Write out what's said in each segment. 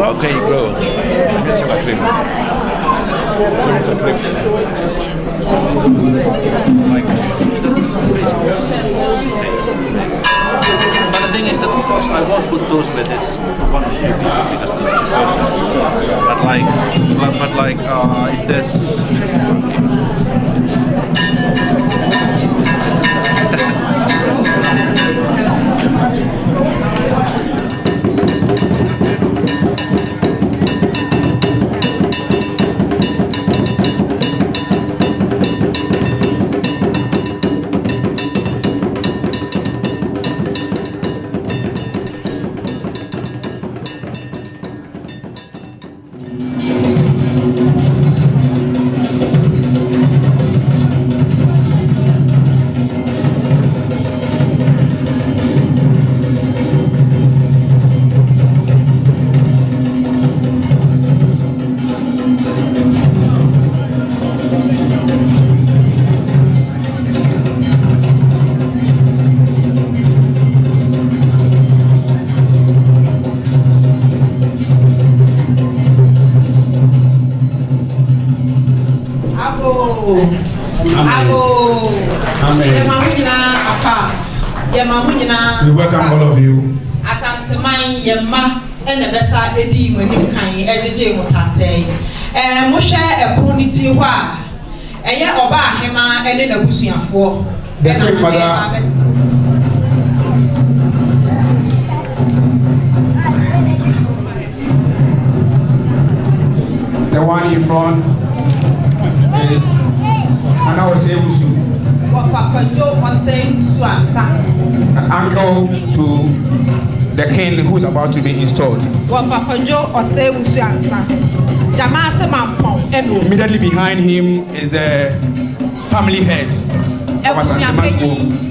Okay, bro. But the thing is that, of course, I won't put those with it's just one or two people because there's two persons. But if there's we welcome all of you. Asanteman yemma and the best edi when you can ejeje motate. Mo share a punity wa. Eye oba hema ene na busuafo. The great mother. The one in front is Anna Osebusu. Uncle to the king who is about to be installed. Immediately behind him is the family head of Asanteman.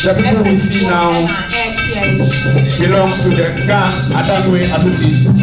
The people we see now belong to the Ga Adangwe Association.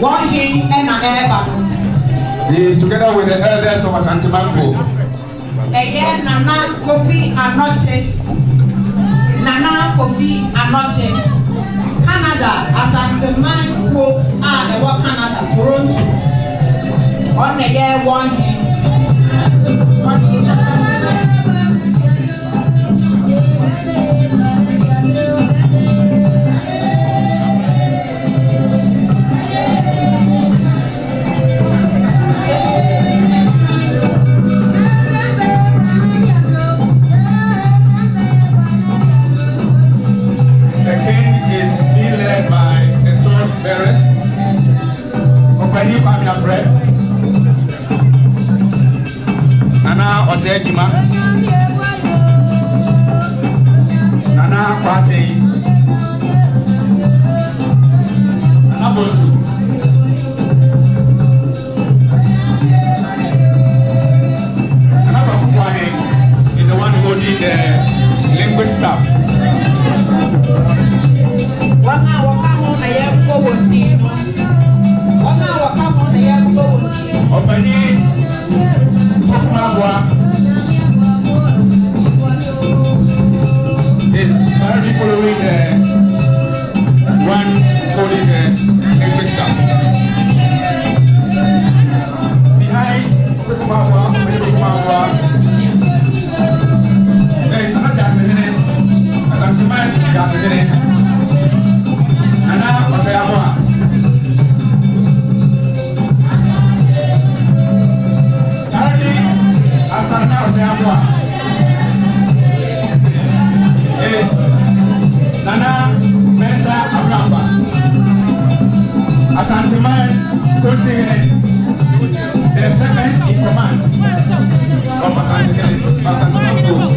One him and an air. He is together with the elders of Asanteman. Again, Nana Kofi Anoche. Nana Kofi Anoche. Canada, Asanteman Ko, Canada, Toronto. On the year one him. Nana Osejima, Nana Kwate, Nana Bosu, Nana Bakuwane is the one who did the linguist stuff. Is currently following the one holding the English stuff. Behind Kukumawa, there is another Jassine, Asanteman Jassine, Nana Osayawa. Currently, after Nana Osayawa, is Nana Mesa Abramba. Asanteman continue the second in command of Asanteman Group.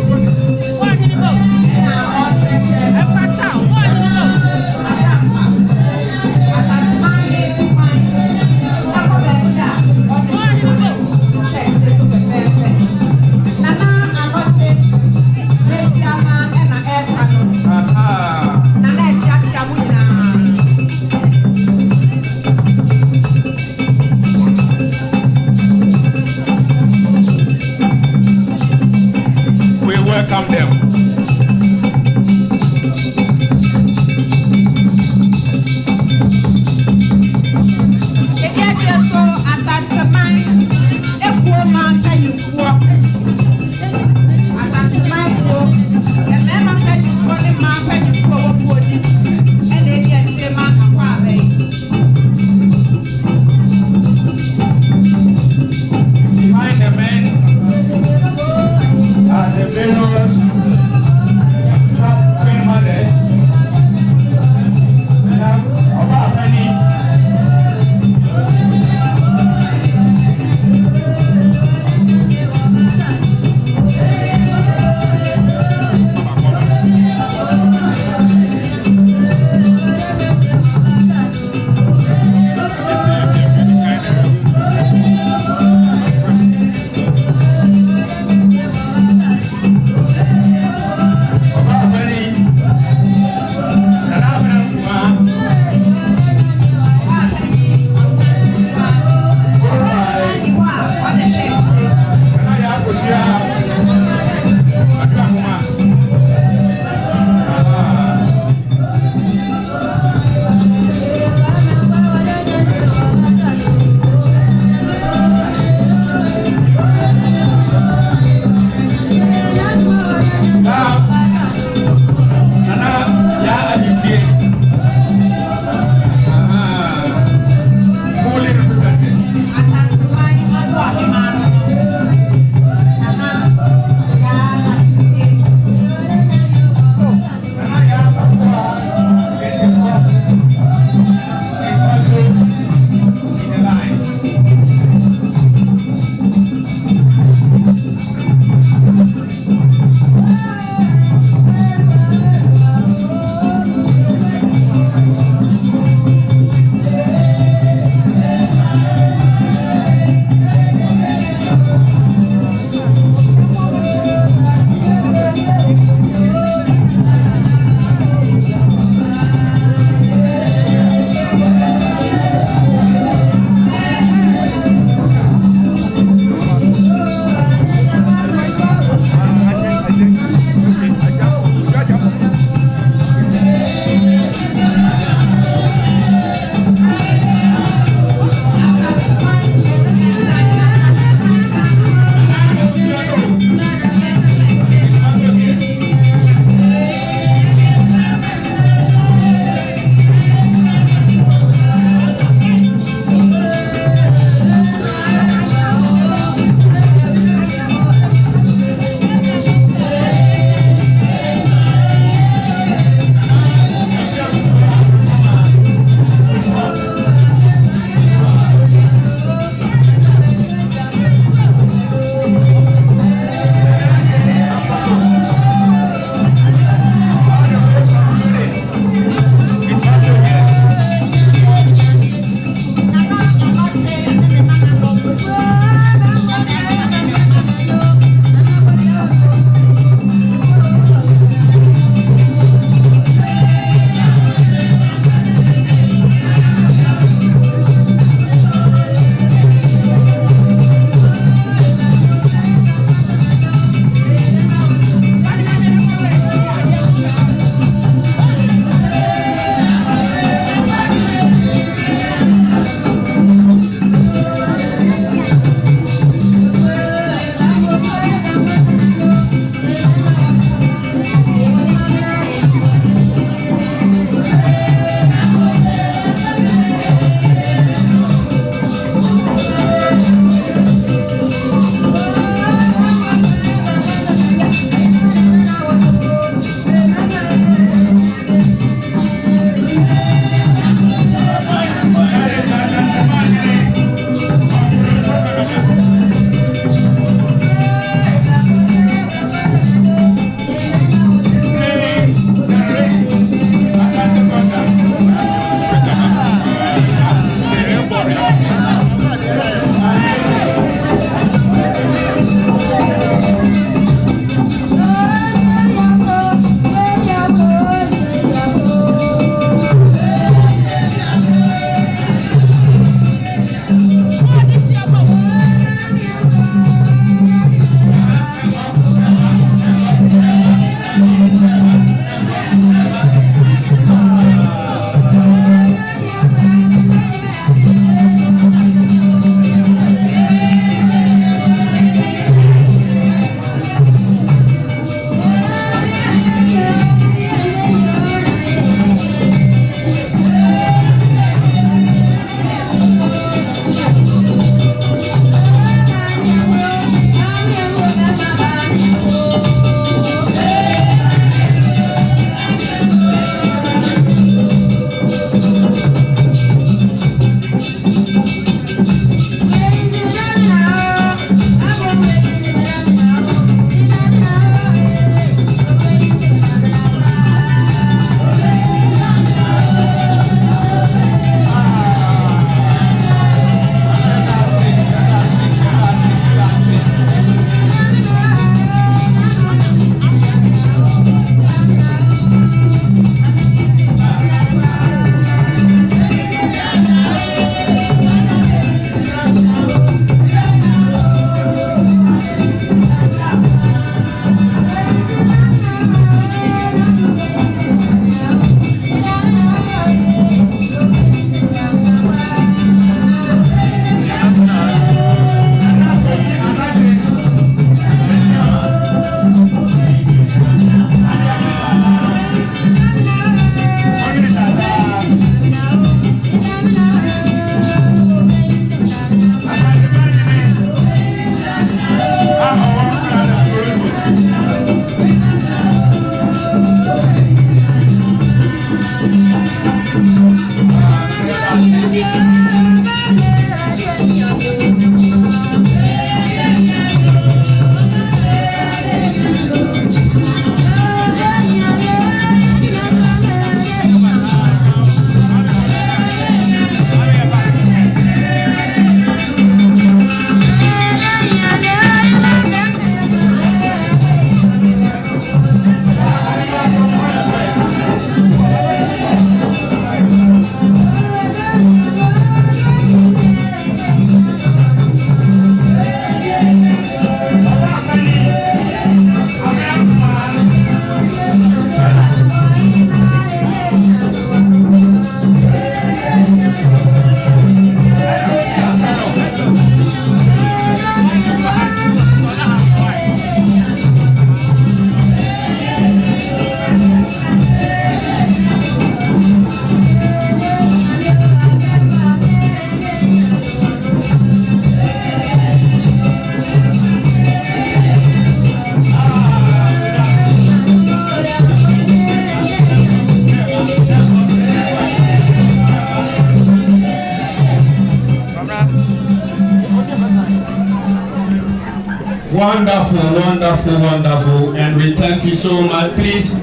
Wonderful, wonderful, wonderful. And we thank you so much. Please.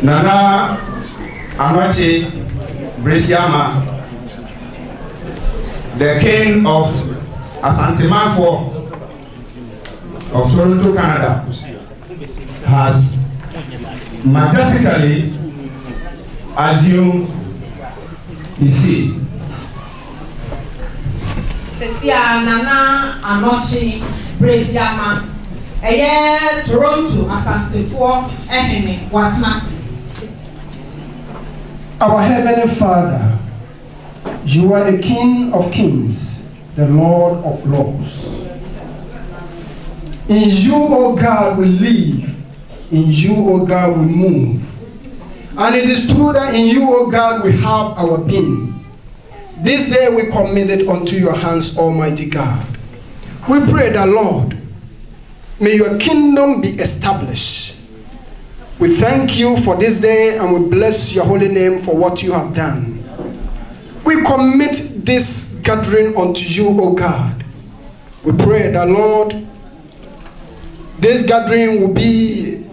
Nana Amache Bresiama, the king of Asanteman of Toronto, Canada, has majestically assumed his seat. Sesia Nana Anochi Bresiama, Toronto Asantefo ehene watenase. Our Heavenly Father, you are the King of Kings, the Lord of Lords. In you, O God, we live. In you, O God, we move. And it is true that in you, O God, we have our being. This day we commit it unto your hands, Almighty God. We pray that, Lord, may your kingdom be established. We thank you for this day and we bless your holy name for what you have done. We commit this gathering unto you, O God. We pray that, Lord, this gathering will be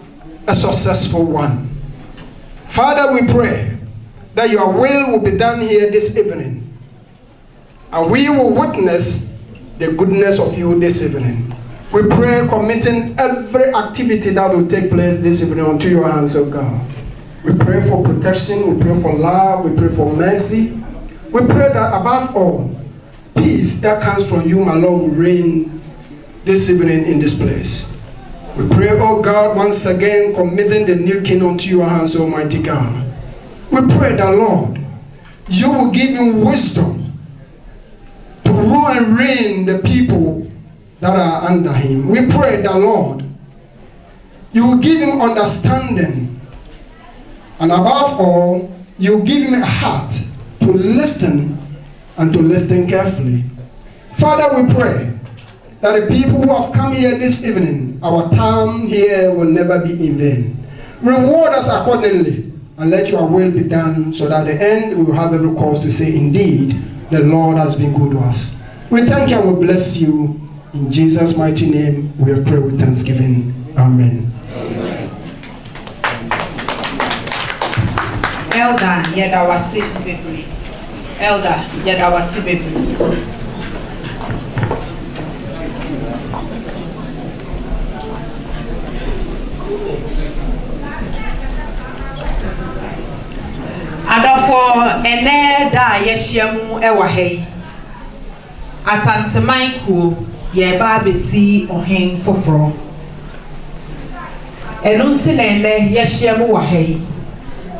a successful one. Father, we pray that your will be done here this evening. And we will witness the goodness of you this evening. We pray committing every activity that will take place this evening unto your hands, O God. We pray for protection, we pray for love, we pray for mercy. We pray that above all, peace that comes from you, my Lord, will reign this evening in this place. We pray, oh God, once again, committing the new king unto your hands, Almighty God. We pray that, Lord, you will give him wisdom to rule and reign the people that are under him. We pray that, Lord, you will give him understanding. And above all, you will give him a heart to listen and to listen carefully. Father, we pray that the people who have come here this evening, our time here will never be in vain. Reward us accordingly and let your will be done so that at the end we will have every cause to say, indeed, the Lord has been good to us. We thank you and we bless you. In Jesus' mighty name, we have prayed with thanksgiving. Amen. Elder Yedawasi Baby. Elder Yedawasi Baby. Adofo ene da yehyiamu ewa hei. Asanteman kuo ye ba besi ohen foforo. Enunti na ene yehyiamu wa hei.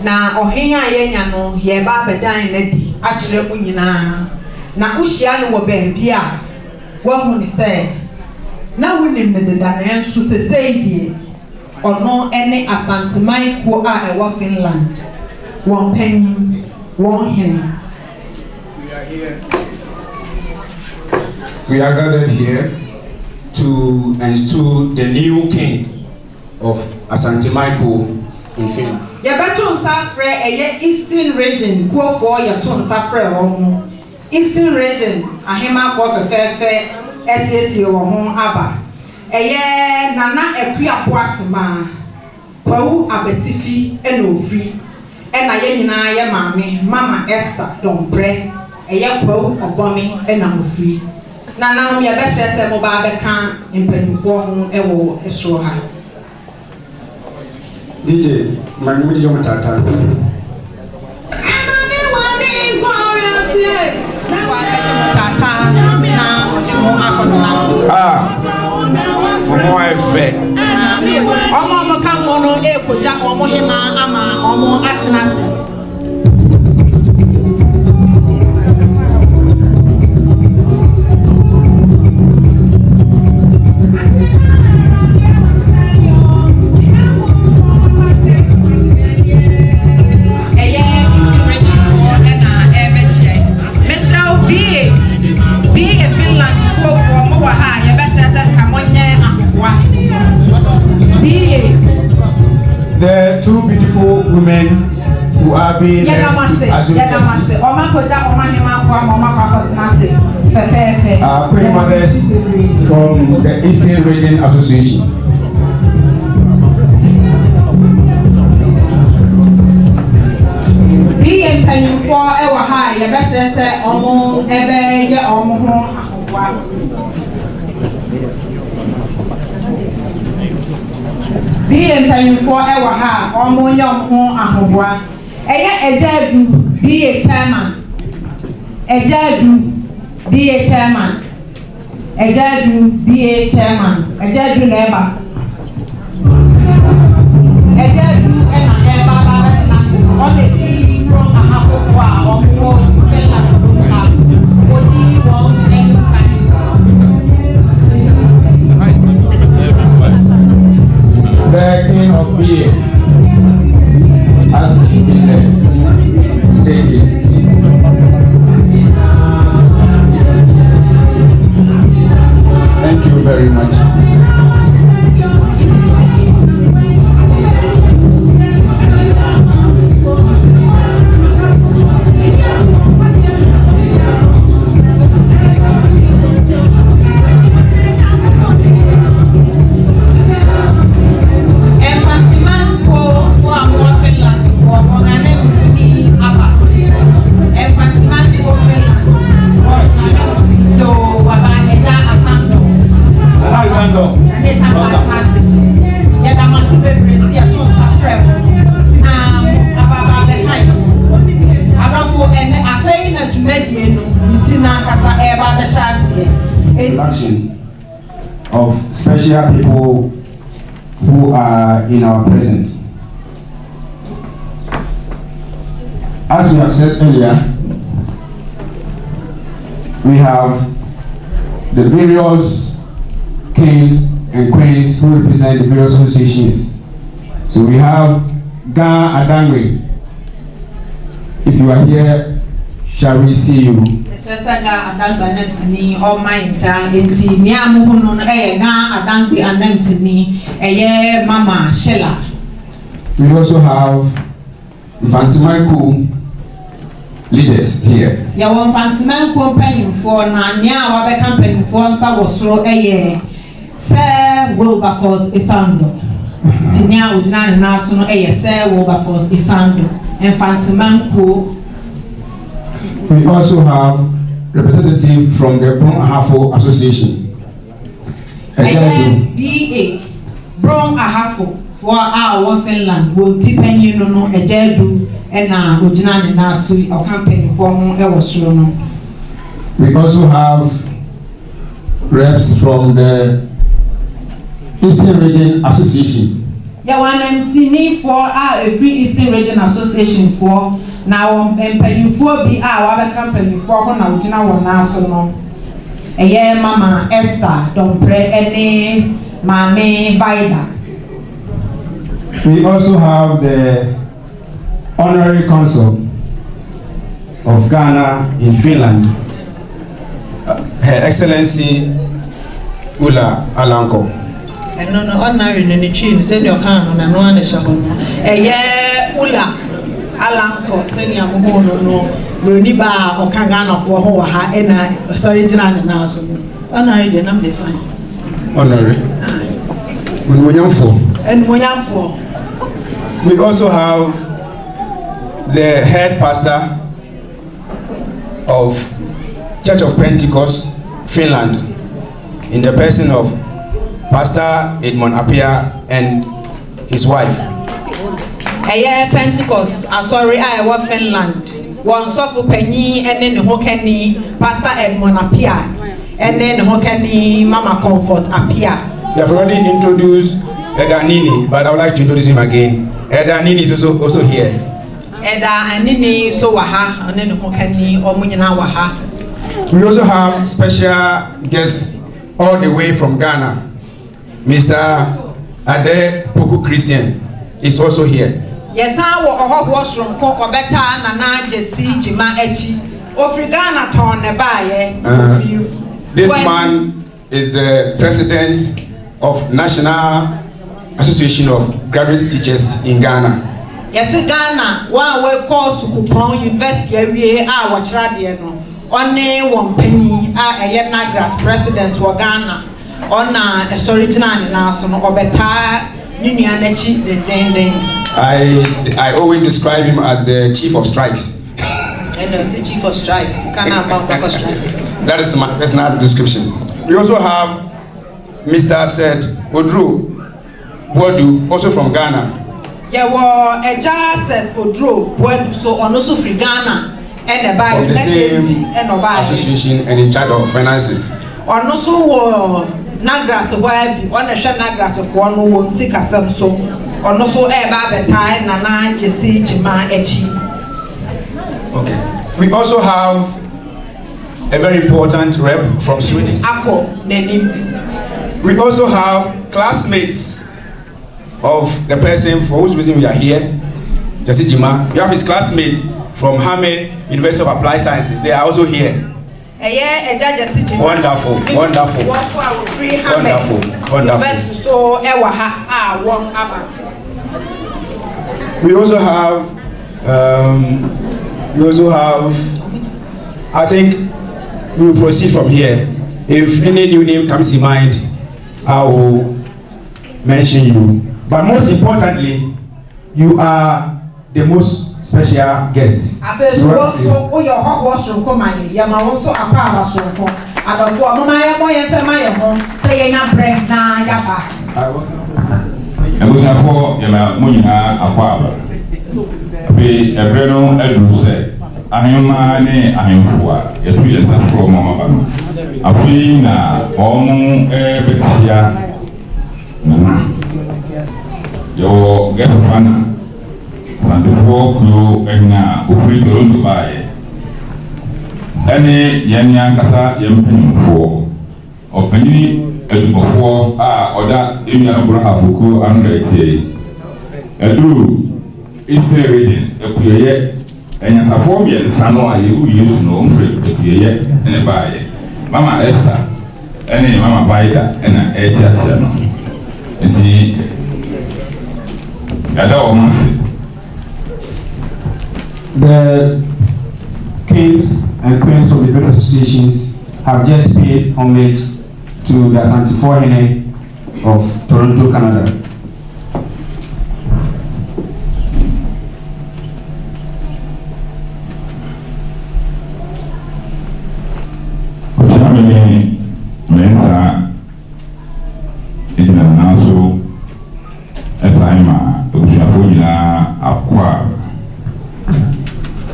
Na ohen a yenya no ye ba bedan na di akire mu nyina. Na uhyia no wo baabi a wahu ni se na wonim ne deda na enso sesei die ono ene Asanteman kuo a ewa Finland. One penny, one hen. We are gathered here to install the new king of Asanteman in Finland. Yabaton Safre, a Eastern region, go for your ton Safre home. Eastern region, a hema for fair, SSU or home Abba. A year, Nana, a queer Poatma, Pau, Abetifi, and no free. And I ye mammy, Mama Esther, don't pray. A year Pau, or Bommy, and I'm free. Nana, me a best as a mobile can in penny for whom a war is so high. DJ, my name is Jomatata. Omo ka mo no e koja omo hema ama omo atenase. The two beautiful women who are being as you can see. Queen mothers from the Eastern Region Association. Be for ever ha, or more young home ahobwa. A jadu, be a chairman. A jadu, be a chairman. A jadu, be a chairman. A jadu never. A jadu and a ever on the day from a half of wow, or more Finland. What do you want any The King of Beer has been left to take his seat. Thank you very much. Of special people who are in our present. As we have said earlier, we have the various kings and queens who represent the various associations. So we have Ga Adangwe. If you are here, shall we see you? Saga Adangwe Nemsini, all my Inti, Miamuno, Ga Adangwe and Nemsini, Mama Shella. We also have Asanteman leaders here. Ya won Asanteman company for na nya wa be company for nsa wo soro Sir Wilberforce Isando. Tinya ujina na so no Sir Wilberforce Isando. Asanteman ko. We also have representative from the Bron Ahafo Association. BA Bron Ahafo for our Finland will depend you no ejedu na ojina na so our company for no. We also have reps from the Eastern Region Association. Yeah, one MC for our Free Eastern Region Association for now paying for be our company for na ojina wona so no. Mama Esther don't pray any Mame Vida. We also have the Honorary Consul of Ghana in Finland, Her Excellency Ula Alanko. And no honorary in the chin, send your hand and one is Ula Alanko, send your moon no, Bruniba or Kangana for Hoa and sorry, Jan and now. Honorary, the number fine. Honorary. And Moyamfo. We also have the head pastor of Church of Pentecost, Finland, in the person of Pastor Edmond Apia and his wife. Pentecost, sorry, I was Finland. One soft penny and then Hokeni, Pastor Edmond Apia, and then Hokeni Mama Comfort Apia. We have already introduced Eda Nini, but I would like to introduce him again. Eda Nini is also here. Eda Nini so waha, and then Hokeni or Munina waha. We also have special guests all the way from Ghana. Mr. Ade Poku Christian is also here. Yes, I was from Kokobeta Nana Jesse Jima Echi. Ofrigana Ton Nebaye. This man is the president of National Association of Graduate Teachers in Ghana. Yes, Ghana, one way course Kupon University area, our Chadiano, on one penny, a Yena president for Ghana, on a original national or better, Union chief, the thing. I always describe him as the chief of strikes. I know, the chief of strikes, you cannot about strike. That is my personal description. We also have Mr. Seth Odro Bodu, also from Ghana. Yeah, well, a jar said Odro Bodu, so on also free Ghana, and about the same association and in charge of finances. On also Nagra to where on a share Nagra to one who won't seek a Samsung, on also a Babatai, Nana, Jesse, Jima, Echi. Okay. We also have a very important rep from Sweden. We also have classmates of the person for whose reason we are here, Jesse Jima. We have his classmate from Hame University of Applied Sciences. They are also here. Wonderful, wonderful, wonderful, wonderful. We also have, I think we will proceed from here. If any new name comes in mind, I will mention you. But most importantly, you are the most special guest. Ahima ne ahimfua yetu yentafro mama ba afi na omu betia na yo gefana sandifo kuro ehna ofri toronto bae ene yenya kasa yempinfo opani edumofo a oda emia bro afuku anu eke edu Eastern region ekuyeye enyakafo miɛnsa no a yɛwu yesu no ɔmfrɛ akueyɛ ne baayɛ mama Esther ɛne mama Baida ɛna ɛkyɛkyɛ no nti yɛda wɔn ase. The kings and queens of the various associations have just paid homage to the Asanteman of Toronto, Canada. Mensa ina naso esaima obusuafo nyinaa akwa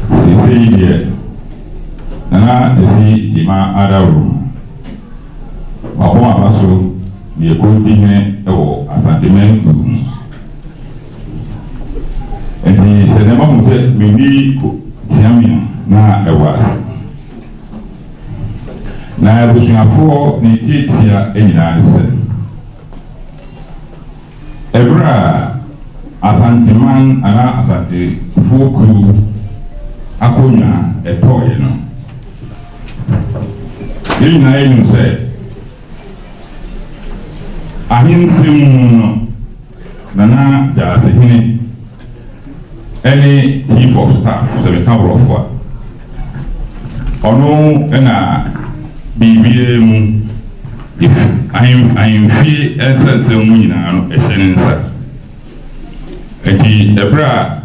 sese yie nana esi dima adawo wabɔ abaso ne ekodi hene ɛwɔ Asanteman kurom enti sɛ nɛɛma ho sɛ meni tiamia na ɛwɔ ase na abusuafoɔ ne tietia nyinaa ne sɛ ɛberɛ a Asanteman ana Asantefoɔ kuru akonnwa ɛtɔɔeɛ no yɛn nyinaa yɛnim sɛ ahensɛm mu no Nana Jaasehene ɛne chief of staff sɛ meka borɔfo a ɔno ɛna bibie mu ahemfie ɛnsɛnsɛm mu nyinaa no ɛhyɛ ne nsa enti ɛberɛ a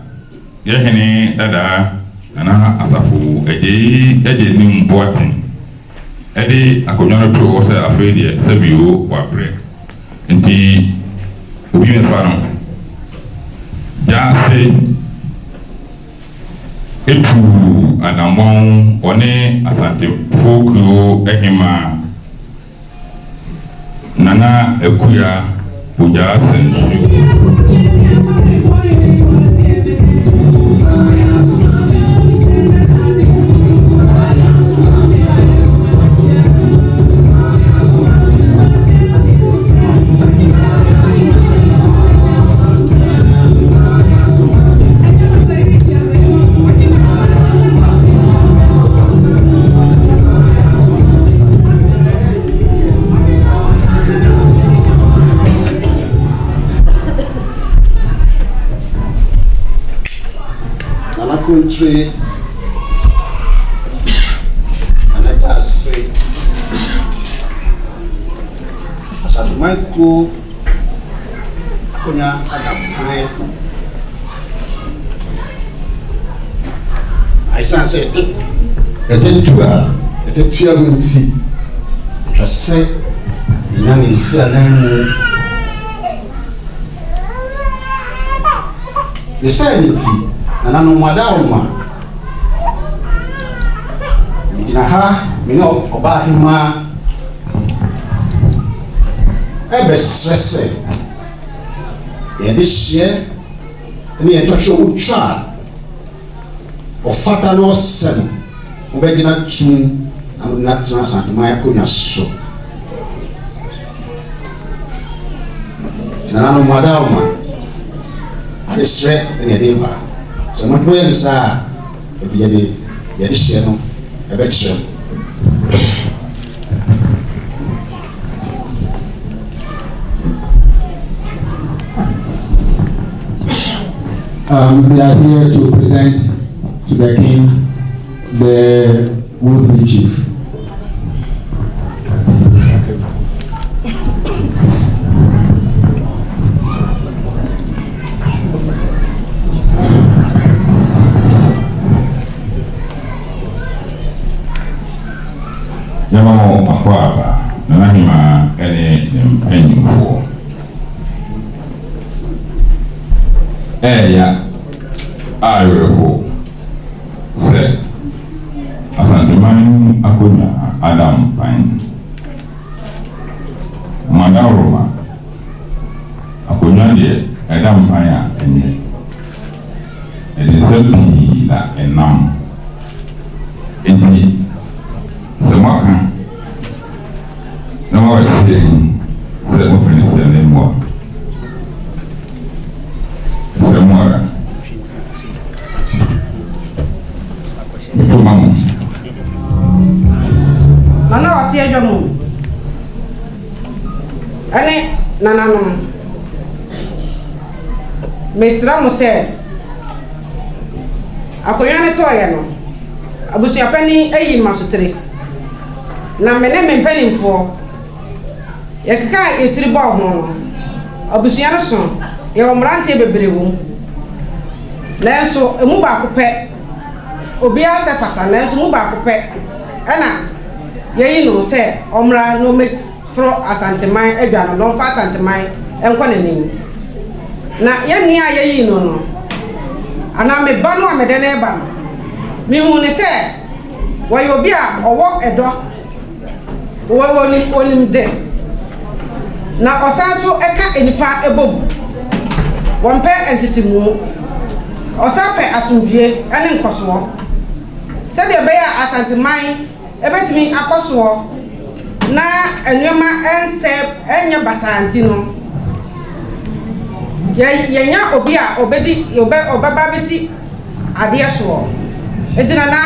yɛhene dadaa Nana Asafo ɛgye nim boaten ɛde akonnwa no too hɔ sɛ afei deɛ sɛ bio wabrɛ nti obi mefa no Jaase etu anammɔn ɔne Asantefoɔ kuro ɛhema Nana Akuya Ogya Sensu. country, and I just say, Asanteman ko kunya Adapan. I say it going see. Just say, young is the sanity, and I know Madama. You know about him. Ebe stress this year, and the introduction try of fatal sin, obedient to and not Asanteman Kunya so. Nano Madama, I straight and a diva. So, my way is a channel, a better. We are here to present to the king the would-be chief. Yamamo Makwaba, Nanahima, any for. Yeah, I will say Asanteman Akunya Adam Pine Madaroma Akunya de Adam Pine and it's a pila and nam indeed Samaka no more saying 7 anymore. Nana wati ejomu. Ane nanano. Mesra mo se. Akoyane toye no. Abusia pani eyi masutre. Na mene mpenimfo. Yekeka etiri ba ho no. Abusia no so. Ye omrante bebrewu. Lenso emu ba ko pe. Obi ase fata lenso mu ba ko pe. Ena ye no se omra no me fro Asanteman adwa no fa Asanteman enko nanim. Na ye nua ye no ana me ba no amede na ba no. Mi hu ne se wo ye obi a owo edo. Wo ni onim de. Na osanso eka enipa ebom. Wompe entity mu osape asundue ene nkoso se de be ya Asanteman ebetimi akoso na enwema ense enye basanti no yenya obi a obedi obaba besi ade so edina na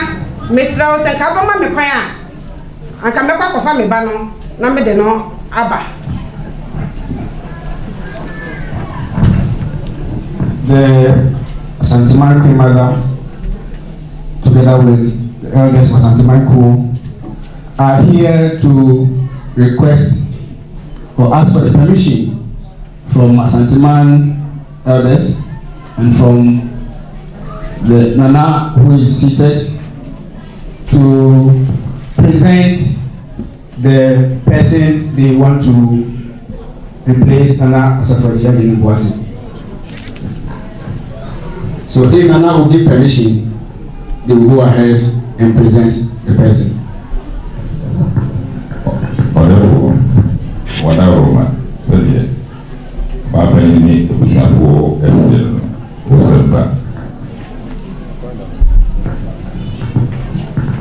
mesra o se ka ba ma me kwan a anka me kwa kofa me ba no na me de no aba. The Asanteman Queen Mother, together with the elders of Asanteman Ku, are here to request or ask for the permission from Asanteman elders and from the Nana who is seated to present the person they want to replace Nana Asafo in Buati. So if Nana will give permission, they will go ahead and present the person. Whatever, Papa, you need to push out for SL or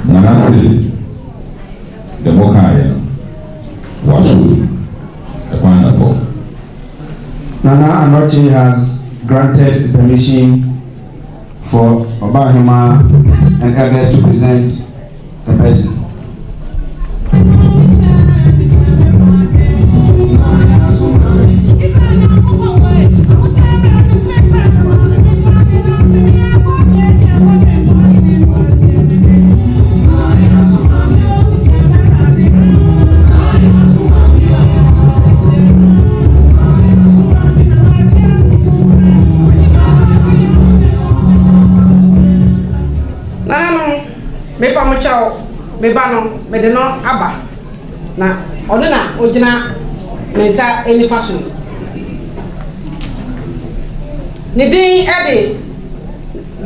Nana said, the Mokaya was the wonderful. Nana Anochi has granted permission for Obahima and others to present the person. mebano mede no aba na ono na ogina mensa eni fashion ni din ede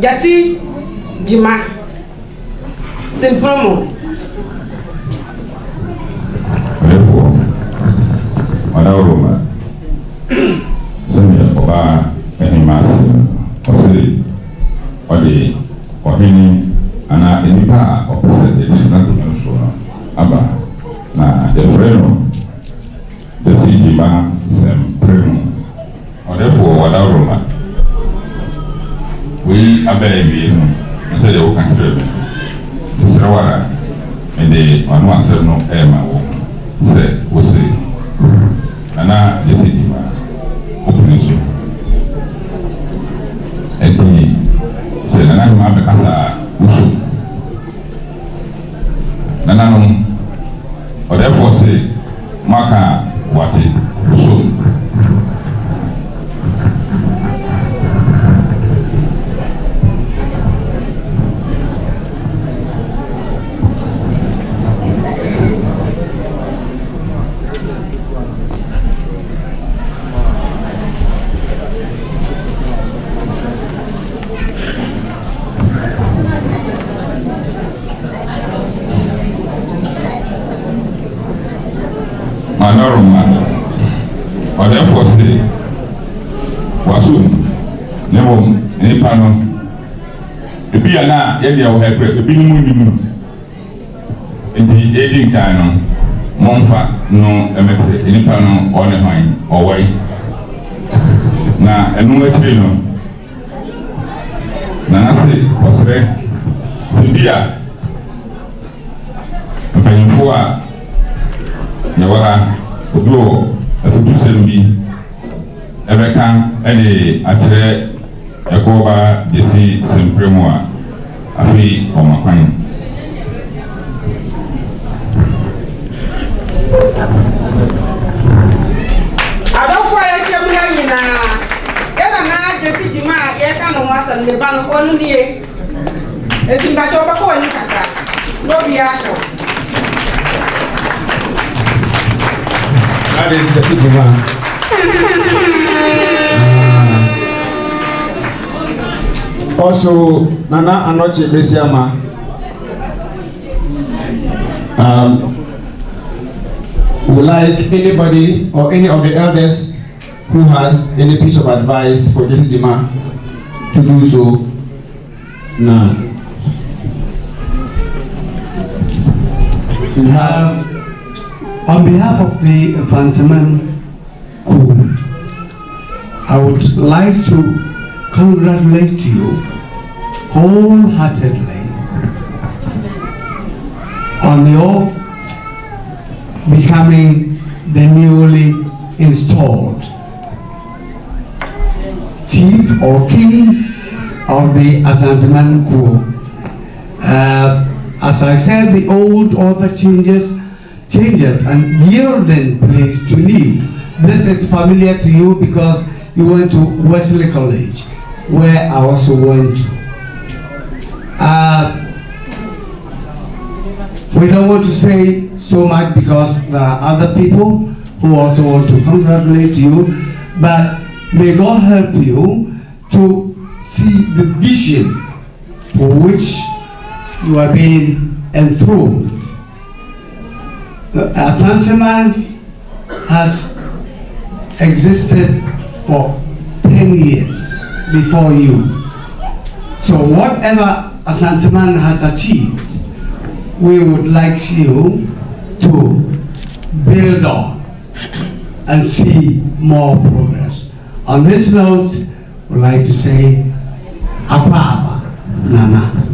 jasi jima simpromo therefore Roma sɛnea ɔbaa ahema ase ɔse ɔde ɔhene anaa nnipa a ɔpɛ sɛ ɛgyina nkonnwa no so no aba na yɛfrɛ no dɛsi gyima sɛmpere no ɔdɛfoɔ wɔda Roma wei abɛɛ wie no sɛ deɛ woka kyerɛ me mesrɛ wo ara mede ɔno asɛm no ɛɛma wo sɛ wo se nana dɛsi gyima wopene so ɛnti sɛ nana hema bɛkasa a woso nananom ɔdɛfoɔ se moaka a wate woso Roma ɔdɛfoɔ se wasom ne wɔm nipa no ebi a na yɛde awɔ ha pɛ ebi no mu nim no nti edi nkan no momfa no ɛmɛte nipa no ɔne hwan ɔwɔe na ɛno akyire no nana se ɔsrɛ sɛ bi a mpanyinfoɔ a yɛwɔ ha obi wɔ afutusɛm bi ɛbɛka ɛde akyerɛ ɛkɔɔba desi sempere mu a afei ɔma kwan adɔfoɔ a yɛhyɛ mu ha nyinaa yɛna na desi dwuma a yɛka no ho asɛm ne ba no ɔno nie enti mpakyɛ wobɛkɔ w'ani kakra na obiaa hwɛ That is the city man. Also, Nana Anoche Besiama. Would like anybody or any of the elders who has any piece of advice for this demand to do so now. We have, on behalf of the Asanteman crew, I would like to congratulate you wholeheartedly on your becoming the newly installed chief or king of the Asanteman crew. As I said, the old order changes and yielding place to new. This is familiar to you because you went to Wesley College, where I also went to. We don't want to say so much because there are other people who also want to congratulate you, but may God help you to see the vision for which you are being enthroned. Asanteman has existed for 10 years before you. So whatever Asanteman has achieved, we would like you to build on and see more progress. On this note, we'd like to say, Apaba, Nana.